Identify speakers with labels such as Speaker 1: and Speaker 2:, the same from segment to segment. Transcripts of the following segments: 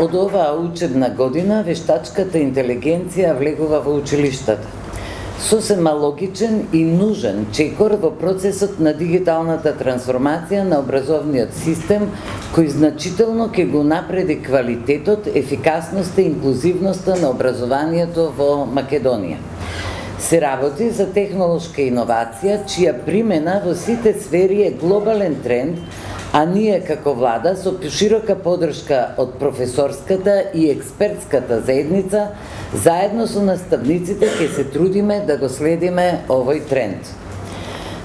Speaker 1: од оваа учебна година вештачката интелигенција влегува во училиштата. Сосема логичен и нужен чекор во процесот на дигиталната трансформација на образовниот систем, кој значително ќе го напреди квалитетот, ефикасноста и инклузивноста на образованието во Македонија. Се работи за технолошка иновација, чија примена во сите сфери е глобален тренд, а ние како влада со широка поддршка од професорската и експертската заедница, заедно со наставниците ќе се трудиме да го следиме овој тренд.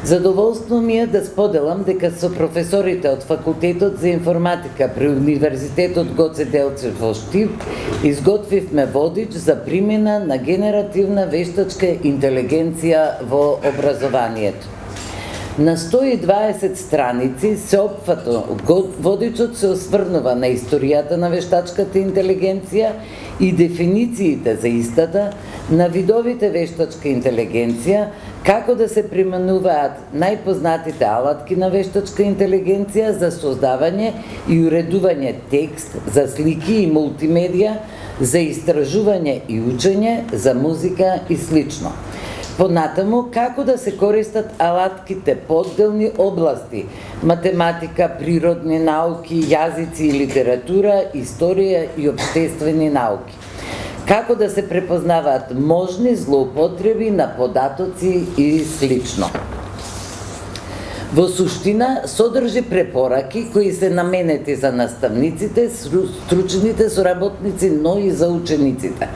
Speaker 1: Задоволство ми е да споделам дека со професорите од Факултетот за информатика при Универзитетот Гоце Делчев во Штип изготвивме водич за примена на генеративна вештачка интелигенција во образованието. На 120 страници сеопфатно водичот се осврнува на историјата на вештачката интелигенција и дефинициите за истата, на видовите вештачка интелигенција, како да се применуваат најпознатите алатки на вештачка интелигенција за создавање и уредување текст, за слики и мултимедија, за истражување и учење, за музика и слично. Понатаму, како да се користат алатките по одделни области – математика, природни науки, јазици и литература, историја и општествени науки. Како да се препознаваат можни злоупотреби на податоци и слично. Во суштина, содржи препораки кои се наменети за наставниците, стручните соработници, но и за учениците.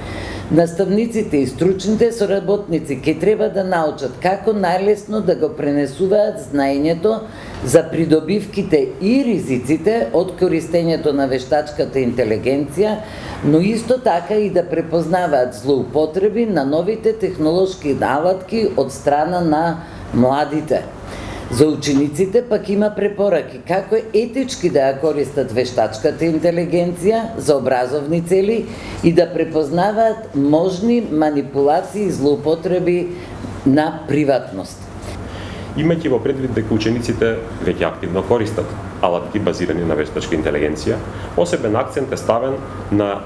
Speaker 1: Наставниците и стручните соработници ќе треба да научат како најлесно да го пренесуваат знаењето за придобивките и ризиците од користењето на вештачката интелигенција, но исто така и да препознаваат злоупотреби на новите технолошки алатки од страна на младите. За учениците пак има препораки како етички да ја користат вештачката интелигенција за образовни цели и да препознаваат можни манипулации и злоупотреби на приватност.
Speaker 2: Имајќи во предвид дека учениците веќе активно користат алатки базирани на вештачка интелигенција, посебен акцент е ставен на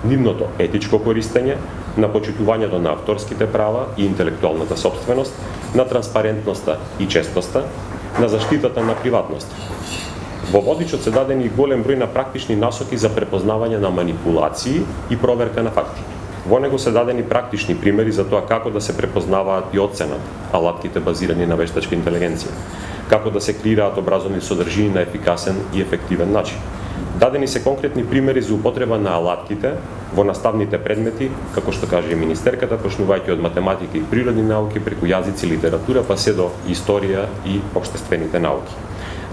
Speaker 2: нивното етичко користење, на почитувањето на авторските права и интелектуалната сопственост, на транспарентноста и честноста, на заштитата на приватност. Во водичот се дадени голем број на практични насоки за препознавање на манипулации и проверка на факти. Во него се дадени практични примери за тоа како да се препознаваат и оценат алатките базирани на вештачка интелигенција, како да се креираат образовни содржини на ефикасен и ефективен начин. Дадени се конкретни примери за употреба на алатките во наставните предмети, како што каже и министерката, почнувајќи од математика и природни науки, преку јазици, литература, па се до историја и општествените науки.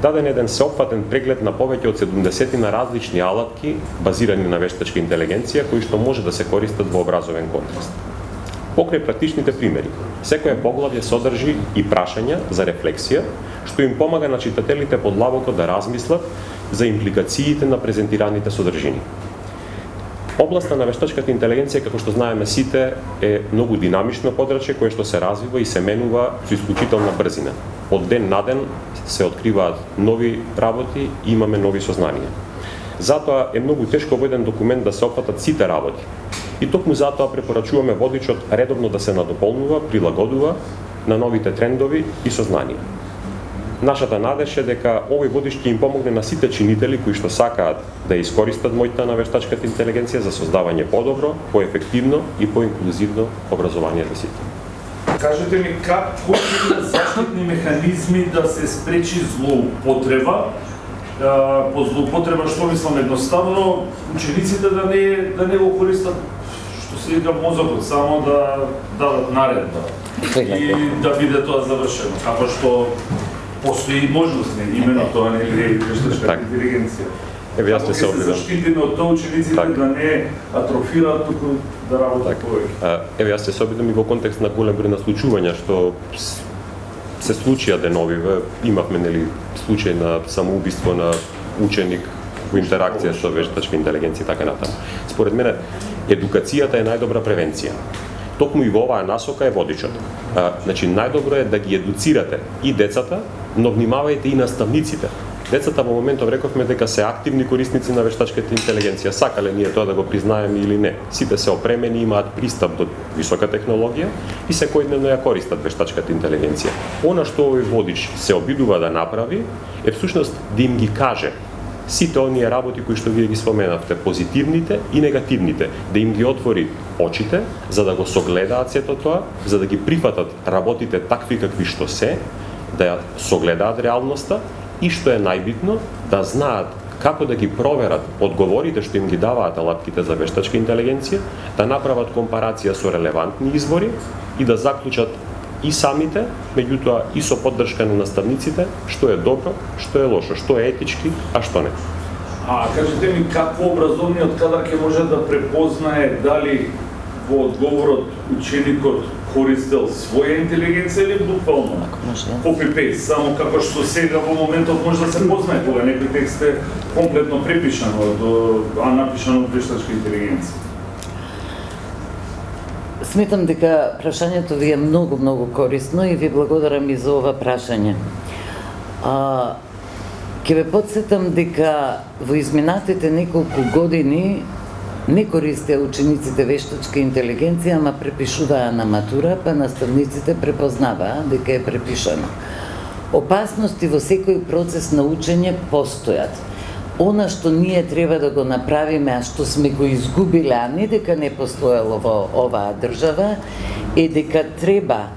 Speaker 2: Даден еден сеопфатен преглед на повеќе од 70 на различни алатки базирани на вештачка интелигенција, кои што може да се користат во образовен контекст. Покрај практичните примери, секое поглавје содржи и прашања за рефлексија, што им помага на читателите подлабоко да размислат за импликациите на презентираните содржини. Областа на вештачката интелигенција, како што знаеме сите, е многу динамично подрачје кое што се развива и се менува со исклучителна брзина. Од ден на ден се откриваат нови работи и имаме нови сознанија. Затоа е многу тешко во еден документ да се опфатат сите работи. И токму затоа препорачуваме водичот редовно да се надополнува, прилагодува на новите трендови и сознанија. Нашата надеж е дека овој водич ќе им помогне на сите чинители кои што сакаат да искористат моќта на вештачката интелигенција за создавање подобро, поефективно и поинклузивно образование за сите.
Speaker 3: Кажете ми кои се заштитни механизми да се спречи злоупотреба? По злоупотреба што мислам едноставно учениците да не го користат што се вика мозокот, само да дадат наредба и да биде тоа завршено, како што постои можност, именно тоа не е вештачка интелигенција.
Speaker 2: Јас ќе се обидам.
Speaker 3: Заштитиме од тоа учениците да не атрофираат, туку да работат повеќе.
Speaker 2: Јас ќе се обидам и во контекст на голем број на случувања што се случија деновиве. Имавме случај на самоубиство на ученик во интеракција со вештачка интелигенција и така натаму. Според мене, едукацијата е најдобра превенција. Токму и во оваа насока е водичот. Значи, најдобро е да ги едуцирате и децата, но внимавајте и наставниците Децата во моментов рековме дека се активни корисници на вештачката интелигенција. Сакале ние тоа да го признаеме или не. Сите се опремени, имаат пристап до висока технологија и секојдневно ја користат вештачката интелигенција. Она што овој водич се обидува да направи е всушност да им ги каже сите оние работи кои што вие ги споменавте, позитивните и негативните, да им ги отвори очите за да го согледаат сето тоа, за да ги прифатат работите такви какви што се, да ја согледаат реалноста и што е најбитно, да знаат како да ги проверат одговорите што им ги даваат алатките за вештачка интелигенција, да направат компарација со релевантни извори и да заклучат и самите, меѓутоа и со поддршка на наставниците, што е добро, што е лошо, што е етички, а што не.
Speaker 3: А кажете ми како образовниот кадар ќе може да препознае дали во одговорот ученикот користел своја интелигенција или буквално copy-paste, само како што сега во моментот може да се познае кога некој текст е комплетно препишан а напишан од вештачка интелигенција.
Speaker 1: Сметам дека прашањето ви е многу корисно и ви благодарам и за ова прашање. Ќе ве потсетам дека во изминатите неколку години не користеа учениците вештачка интелигенција, ама препишуваа на матура, па наставниците препознаваа дека е препишано. Опасности во секој процес на учење постојат. Она што ние треба да го направиме, а што сме го изгубиле, а не дека не постоело во оваа држава, е дека треба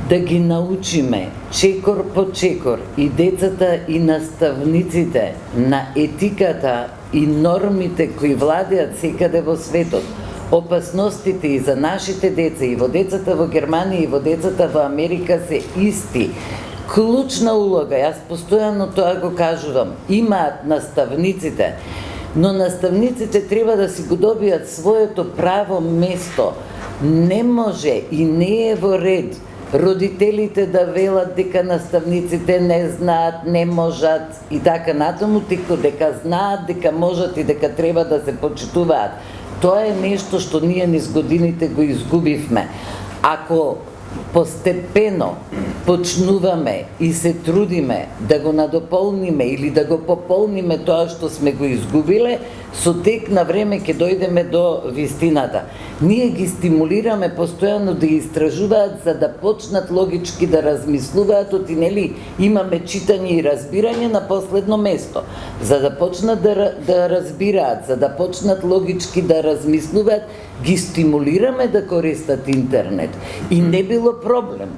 Speaker 1: да ги научиме чекор по чекор и децата и наставниците на етиката и нормите кои владеат секаде во светот. Опасностите и за нашите деца, и во децата во Германија, и во децата во Америка се исти. Клучна улога, јас постојано тоа го кажувам, имаат наставниците, но наставниците треба да си го добијат своето право место. Не може и не е во ред родителите да велат дека наставниците не знаат, не можат и така натаму, тико дека знаат, дека можат и дека треба да се почитуваат. Тоа е нешто што ние низ годините го изгубивме. Ако постепено почнуваме и се трудиме да го надополниме или да го пополниме тоа што сме го изгубиле, со тек на време ќе дојдеме до вистината. Ние ги стимулираме постојано да истражуваат за да почнат логички да размислуваат, оти нели имаме читање и разбирање на последно место. За да почнат да разбираат, за да почнат логички да размислуваат, ги стимулираме да користат интернет. И не било проблем.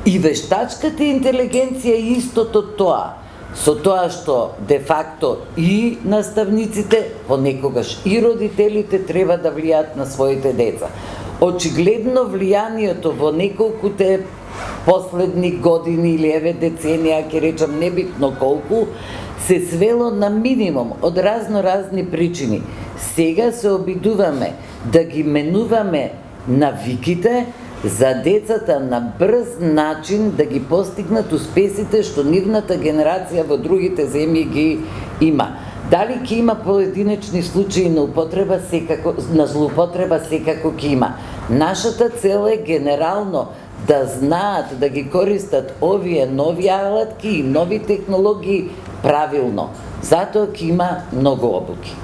Speaker 1: И вештачката интелигенција е истото тоа. Со тоа што де факто и наставниците, понекогаш и родителите треба да влијаат на своите деца. Очигледно влијанието во неколкуте последни години или еве деценија, ќе речам небитно колку, се свело на минимум од разни причини. Сега се обидуваме да ги менуваме навиките за децата на брз начин да ги постигнат успесите што нивната генерација во другите земји ги има. Дали ќе има поединечни случаи на употреба, секако, на злоупотреба секако ќе има. Нашата цел е генерално да знаат да ги користат овие нови алатки и нови технологии правилно. Затоа ќе има многу обуки.